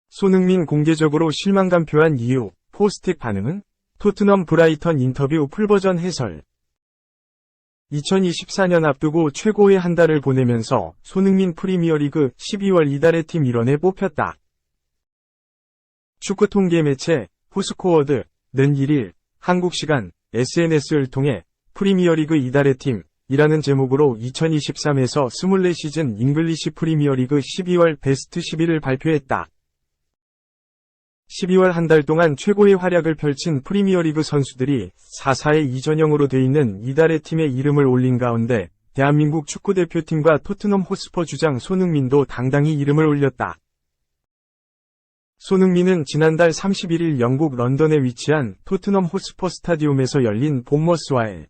손흥민 공개적으로 실망감 표한 이유, 포스텍 반응은? 토트넘 브라이턴 인터뷰 풀버전 해설. 2024년 앞두고 최고의 한 달을 보내면서 손흥민 프리미어리그 12월 이달의 팀 일원에 뽑혔다. 축구 통계 매체 후스코어드는 1일 한국 시간 SNS를 통해 프리미어리그 이달의 팀이라는 제목으로 2023에서 24시즌 잉글리시 프리미어리그 12월 베스트 11을 발표했다. 12월 한 달 동안 최고의 활약을 펼친 프리미어리그 선수들이 4-4-2 전형으로 돼 있는 이달의 팀의 이름을 올린 가운데 대한민국 축구대표팀과 토트넘 호스퍼 주장 손흥민도 당당히 이름을 올렸다. 손흥민은 지난달 31일 영국 런던에 위치한 토트넘 호스퍼 스타디움에서 열린 본머스와의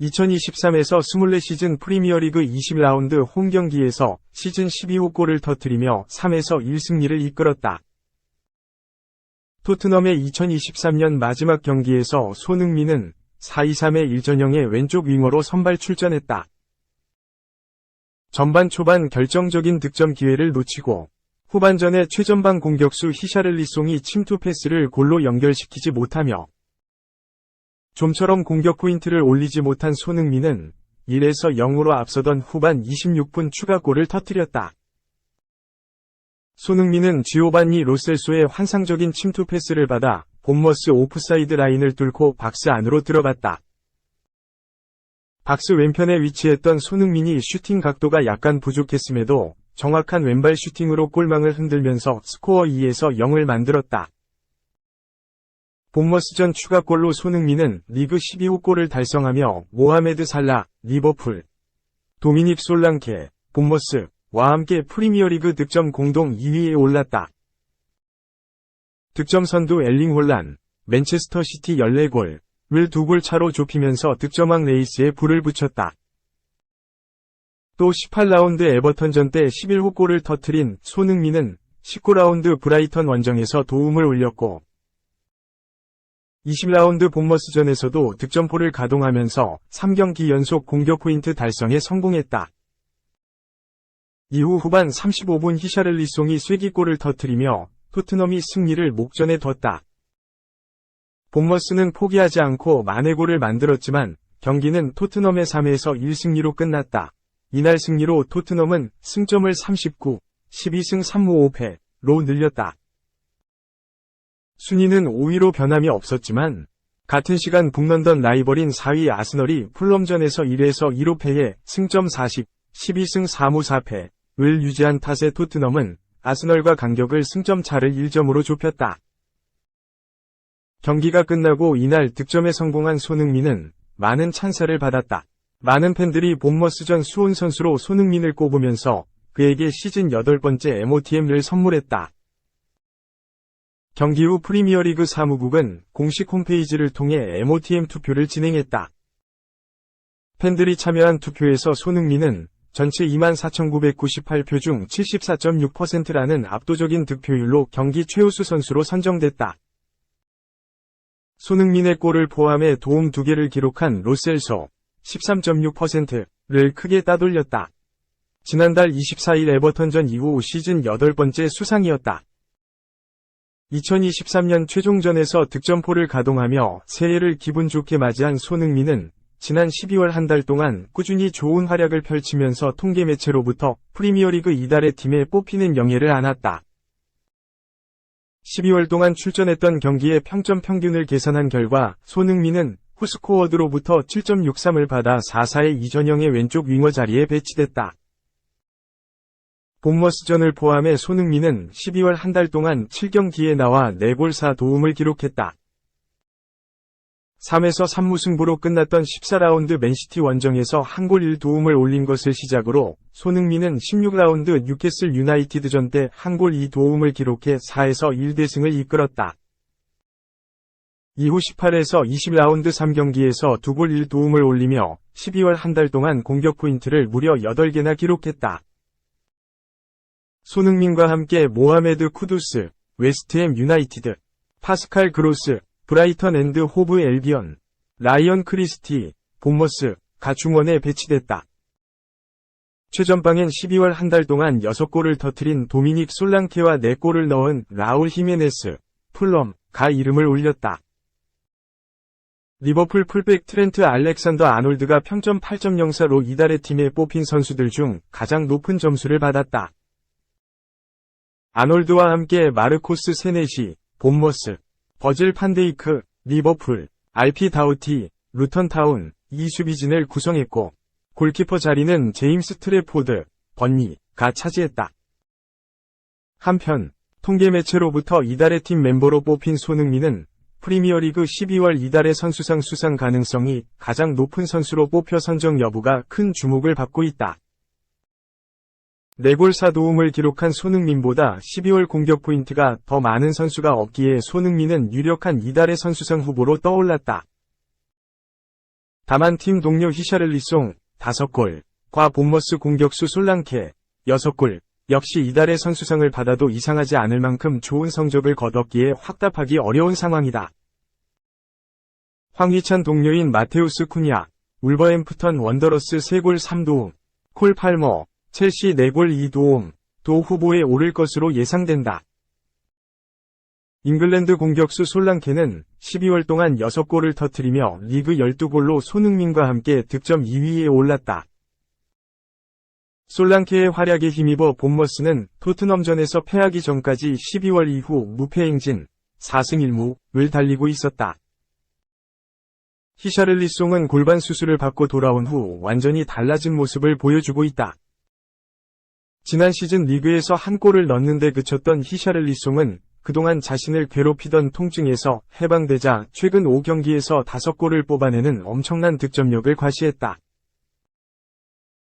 2023에서 24시즌 프리미어리그 20라운드 홈경기에서 시즌 12호 골을 터뜨리며 3에서 1승리를 이끌었다. 토트넘의 2023년 마지막 경기에서 손흥민은 4-2-3의 1전형의 왼쪽 윙어로 선발 출전했다. 전반 초반 결정적인 득점 기회를 놓치고 후반전에 최전방 공격수 히샤를리송이 침투 패스를 골로 연결시키지 못하며 좀처럼 공격 포인트를 올리지 못한 손흥민은 1에서 0으로 앞서던 후반 26분 추가골을 터뜨렸다. 손흥민은 지오반니 로셀소의 환상적인 침투 패스를 받아 본머스 오프사이드 라인을 뚫고 박스 안으로 들어갔다. 박스 왼편에 위치했던 손흥민이 슈팅 각도가 약간 부족했음에도 정확한 왼발 슈팅으로 골망을 흔들면서 스코어 2에서 0을 만들었다. 본머스전 추가골로 손흥민은 리그 12호 골을 달성하며 모하메드 살라, 리버풀, 도미닉 솔랑케, 본머스, 와 함께 프리미어리그 득점 공동 2위에 올랐다. 득점 선두 엘링 홀란, 맨체스터 시티 14골을 2골 차로 좁히면서 득점왕 레이스에 불을 붙였다. 또 18라운드 에버턴전 때 11호 골을 터뜨린 손흥민은 19라운드 브라이턴 원정에서 도움을 올렸고 20라운드 본머스전에서도 득점포를 가동하면서 3경기 연속 공격 포인트 달성에 성공했다. 이후 후반 35분 히샤를리송이 쐐기골을 터뜨리며 토트넘이 승리를 목전에 뒀다. 본머스는 포기하지 않고 만회골을 만들었지만 경기는 토트넘의 3에서 1승리로 끝났다. 이날 승리로 토트넘은 승점을 39, 12승 3무 5패로 늘렸다. 순위는 5위로 변함이 없었지만 같은 시간 북런던 라이벌인 4위 아스널이 풀럼전에서 1에서 2로 패해 승점 40, 12승 4무 4패 을 유지한 탓에 토트넘은 아스널과 간격을 승점 차를 1점으로 좁혔다. 경기가 끝나고 이날 득점에 성공한 손흥민은 많은 찬사를 받았다. 많은 팬들이 본머스전 수훈 선수로 손흥민을 꼽으면서 그에게 시즌 8번째 MOTM을 선물했다. 경기 후 프리미어리그 사무국은 공식 홈페이지를 통해 MOTM 투표를 진행했다. 팬들이 참여한 투표에서 손흥민은 전체 24,998표 중 74.6%라는 압도적인 득표율로 경기 최우수 선수로 선정됐다. 손흥민의 골을 포함해 도움 2개를 기록한 로셀소 13.6%를 크게 따돌렸다. 지난달 24일 에버턴전 이후 시즌 8번째 수상이었다. 2023년 최종전에서 득점포를 가동하며 새해를 기분 좋게 맞이한 손흥민은 지난 12월 한 달 동안 꾸준히 좋은 활약을 펼치면서 통계 매체로부터 프리미어리그 이달의 팀에 뽑히는 영예를 안았다. 12월 동안 출전했던 경기의 평점 평균을 계산한 결과 손흥민은 후스코어드로부터 7.63을 받아 4-4-2 전형의 왼쪽 윙어 자리에 배치됐다. 본머스전을 포함해 손흥민은 12월 한 달 동안 7경기에 나와 4골 4도움을 기록했다. 3에서 3무 승부로 끝났던 14라운드 맨시티 원정에서 1골 1도움을 올린 것을 시작으로 손흥민은 16라운드 뉴캐슬 유나이티드전 때 1골 2도움을 기록해 4에서 1대승을 이끌었다. 이후 18에서 20라운드 3경기에서 2골 1도움을 올리며 12월 한 달 동안 공격 포인트를 무려 8개나 기록했다. 손흥민과 함께 모하메드 쿠두스, 웨스트햄 유나이티드, 파스칼 그로스, 브라이턴 앤드 호브 엘비언, 라이언 크리스티, 본머스, 가중원에 배치됐다. 최전방엔 12월 한 달 동안 6골을 터뜨린 도미닉 솔랑케와 4골을 넣은 라울 히메네스, 풀럼가 이름을 올렸다. 리버풀 풀백 트렌트 알렉산더 아놀드가 평점 8.04로 이달의 팀에 뽑힌 선수들 중 가장 높은 점수를 받았다. 아놀드와 함께 마르코스 세네시, 본머스, 버질 판데이크, 리버풀, 알피 다우티, 루턴 타운, 이 수비진을 구성했고, 골키퍼 자리는 제임스 트래포드, 번니가 차지했다. 한편, 통계 매체로부터 이달의 팀 멤버로 뽑힌 손흥민은 프리미어리그 12월 이달의 선수상 수상 가능성이 가장 높은 선수로 뽑혀 선정 여부가 큰 주목을 받고 있다. 4골 4도움을 기록한 손흥민보다 12월 공격 포인트가 더 많은 선수가 없기에 손흥민은 유력한 이달의 선수상 후보로 떠올랐다. 다만 팀 동료 히샤를리송 5골과 본머스 공격수 솔랑케 6골 역시 이달의 선수상을 받아도 이상하지 않을 만큼 좋은 성적을 거뒀기에 확답하기 어려운 상황이다. 황희찬 동료인 마테우스 쿠냐, 울버햄프턴 원더러스 3골 3도움, 콜 팔머, 첼시 4골 2도움, 도 후보에 오를 것으로 예상된다. 잉글랜드 공격수 솔랑케는 12월 동안 6골을 터뜨리며 리그 12골로 손흥민과 함께 득점 2위에 올랐다. 솔랑케의 활약에 힘입어 본머스는 토트넘전에서 패하기 전까지 12월 이후 무패 행진 4승 1무를 달리고 있었다. 히샤를리송은 골반 수술을 받고 돌아온 후 완전히 달라진 모습을 보여주고 있다. 지난 시즌 리그에서 한 골을 넣는데 그쳤던 히샤를리송은 그동안 자신을 괴롭히던 통증에서 해방되자 최근 5경기에서 5골을 뽑아내는 엄청난 득점력을 과시했다.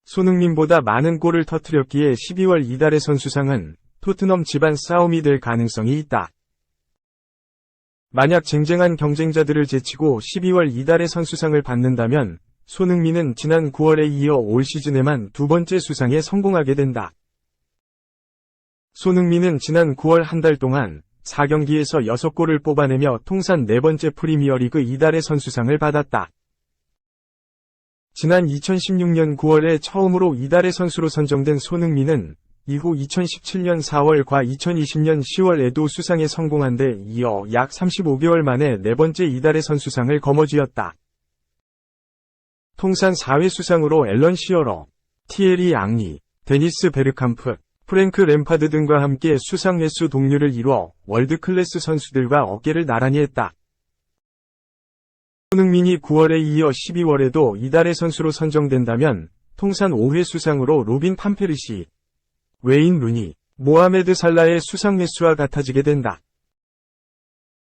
손흥민보다 많은 골을 터뜨렸기에 12월 이달의 선수상은 토트넘 집안 싸움이 될 가능성이 있다. 만약 쟁쟁한 경쟁자들을 제치고 12월 이달의 선수상을 받는다면 손흥민은 지난 9월에 이어 올 시즌에만 2번째 수상에 성공하게 된다. 손흥민은 지난 9월 한 달 동안 4경기에서 6골을 뽑아내며 통산 4번째 프리미어리그 이달의 선수상을 받았다. 지난 2016년 9월에 처음으로 이달의 선수로 선정된 손흥민은 이후 2017년 4월과 2020년 10월에도 수상에 성공한 데 이어 약 35개월 만에 4번째 이달의 선수상을 거머쥐었다. 통산 4회 수상으로 앨런 시어러, 티에리 앙리, 데니스 베르캄프, 프랭크 램파드 등과 함께 수상 횟수 동률을 이뤄 월드클래스 선수들과 어깨를 나란히 했다. 손흥민이 9월에 이어 12월에도 이달의 선수로 선정된다면 통산 5회 수상으로 로빈 판 페르시, 웨인 루니, 모하메드 살라의 수상 횟수와 같아지게 된다.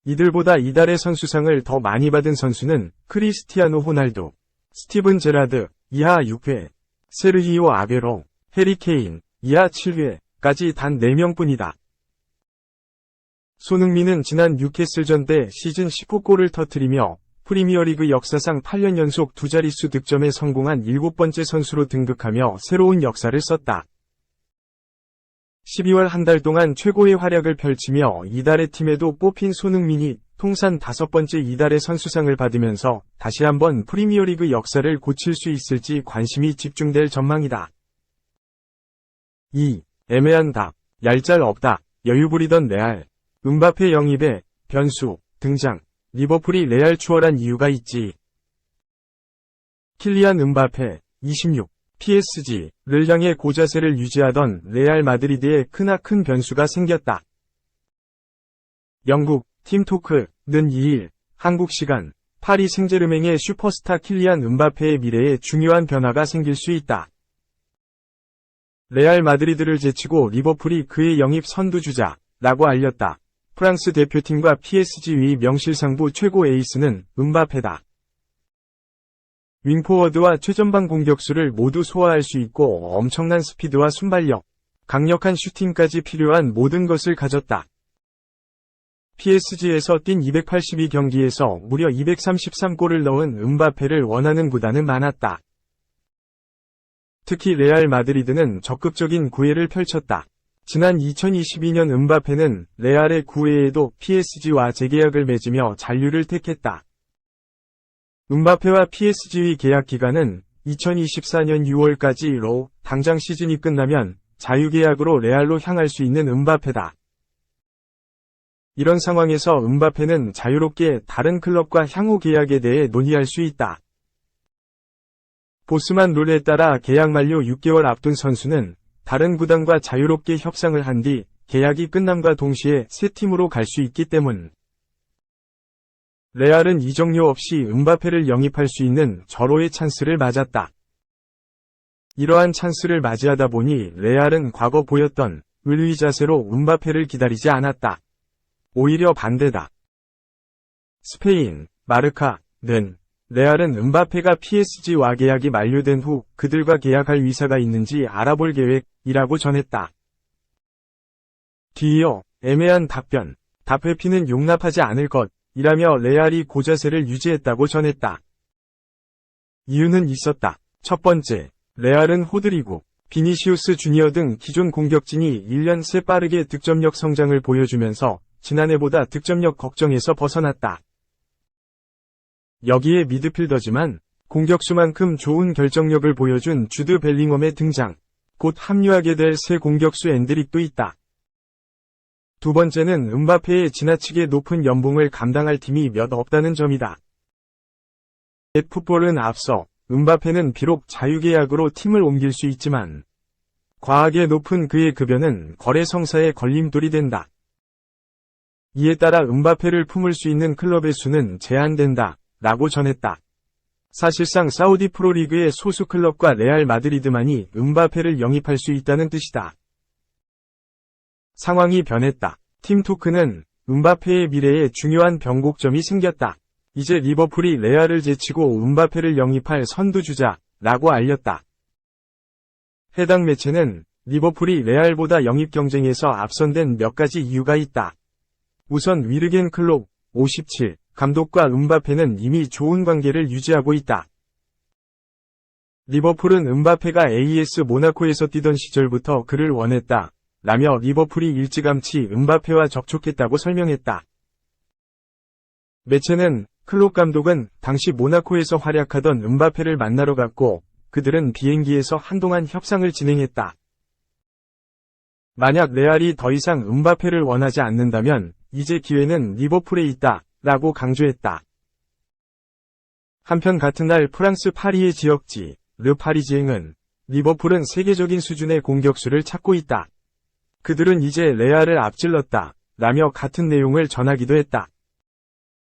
이들보다 이달의 선수상을 더 많이 받은 선수는 크리스티아노 호날두, 스티븐 제라드, 이하 6회, 세르히오 아베로, 해리 케인, 이하 7회까지 단 4명뿐이다. 손흥민은 지난 뉴캐슬전 때 시즌 19골을 터뜨리며 프리미어리그 역사상 8년 연속 2자릿수 득점에 성공한 7번째 선수로 등극하며 새로운 역사를 썼다. 12월 한 달 동안 최고의 활약을 펼치며 이달의 팀에도 뽑힌 손흥민이 통산 5번째 이달의 선수상을 받으면서 다시 한번 프리미어리그 역사를 고칠 수 있을지 관심이 집중될 전망이다. 2. 애매한 답, 얄짤 없다, 여유 부리던 레알, 음바페 영입에 변수, 등장, 리버풀이 레알 추월한 이유가 있지. 킬리안 음바페, 26, PSG를 향해 고자세를 유지하던 레알 마드리드에 크나큰 변수가 생겼다. 영국, 팀토크는 2일, 한국 시간, 파리 생제르맹의 슈퍼스타 킬리안 음바페의 미래에 중요한 변화가 생길 수 있다. 레알 마드리드를 제치고 리버풀이 그의 영입 선두주자라고 알렸다. 프랑스 대표팀과 PSG 위 명실상부 최고 에이스는 음바페다. 윙포워드와 최전방 공격수를 모두 소화할 수 있고 엄청난 스피드와 순발력, 강력한 슈팅까지 필요한 모든 것을 가졌다. PSG에서 뛴 282경기에서 무려 233골을 넣은 음바페를 원하는 구단은 많았다. 특히 레알 마드리드는 적극적인 구애를 펼쳤다. 지난 2022년 음바페는 레알의 구애에도 PSG와 재계약을 맺으며 잔류를 택했다. 음바페와 PSG의 계약 기간은 2024년 6월까지로 당장 시즌이 끝나면 자유계약으로 레알로 향할 수 있는 음바페다. 이런 상황에서 음바페는 자유롭게 다른 클럽과 향후 계약에 대해 논의할 수 있다. 보스만 룰에 따라 계약 만료 6개월 앞둔 선수는 다른 구단과 자유롭게 협상을 한 뒤 계약이 끝남과 동시에 새 팀으로 갈 수 있기 때문. 레알은 이적료 없이 음바페를 영입할 수 있는 절호의 찬스를 맞았다. 이러한 찬스를 맞이하다 보니 레알은 과거 보였던 의리 자세로 음바페를 기다리지 않았다. 오히려 반대다. 스페인, 마르카는 레알은 음바페가 PSG와 계약이 만료된 후 그들과 계약할 의사가 있는지 알아볼 계획이라고 전했다. 뒤이어 애매한 답회피는 용납하지 않을 것이라며 레알이 고자세를 유지했다고 전했다. 이유는 있었다. 첫 번째, 레알은 호드리고, 비니시우스 주니어 등 기존 공격진이 1년 새 빠르게 득점력 성장을 보여주면서 지난해보다 득점력 걱정에서 벗어났다. 여기에 미드필더지만 공격수만큼 좋은 결정력을 보여준 주드 벨링엄의 등장, 곧 합류하게 될 새 공격수 엔드릭도 있다. 두 번째는 음바페의 지나치게 높은 연봉을 감당할 팀이 몇 없다는 점이다. 풋볼은 앞서 음바페는 비록 자유계약으로 팀을 옮길 수 있지만 과하게 높은 그의 급여는 거래 성사에 걸림돌이 된다. 이에 따라 음바페를 품을 수 있는 클럽의 수는 제한된다 라고 전했다. 사실상 사우디 프로리그의 소수 클럽과 레알 마드리드만이 음바페를 영입할 수 있다는 뜻이다. 상황이 변했다. 팀토크는 음바페의 미래에 중요한 변곡점이 생겼다. 이제 리버풀이 레알을 제치고 음바페를 영입할 선두주자라고 알렸다. 해당 매체는 리버풀이 레알보다 영입 경쟁에서 앞선 데는 몇 가지 이유가 있다. 우선 위르겐 클롭 57 감독과 음바페는 이미 좋은 관계를 유지하고 있다. 리버풀은 음바페가 AS 모나코에서 뛰던 시절부터 그를 원했다. 라며 리버풀이 일찌감치 음바페와 접촉했다고 설명했다. 매체는 클롭 감독은 당시 모나코에서 활약하던 음바페를 만나러 갔고 그들은 비행기에서 한동안 협상을 진행했다. 만약 레알이 더 이상 음바페를 원하지 않는다면 이제 기회는 리버풀에 있다 라고 강조했다. 한편 같은 날 프랑스 파리의 지역지 르 파리지앵은 리버풀은 세계적인 수준의 공격수를 찾고 있다. 그들은 이제 레알을 앞질렀다 라며 같은 내용을 전하기도 했다.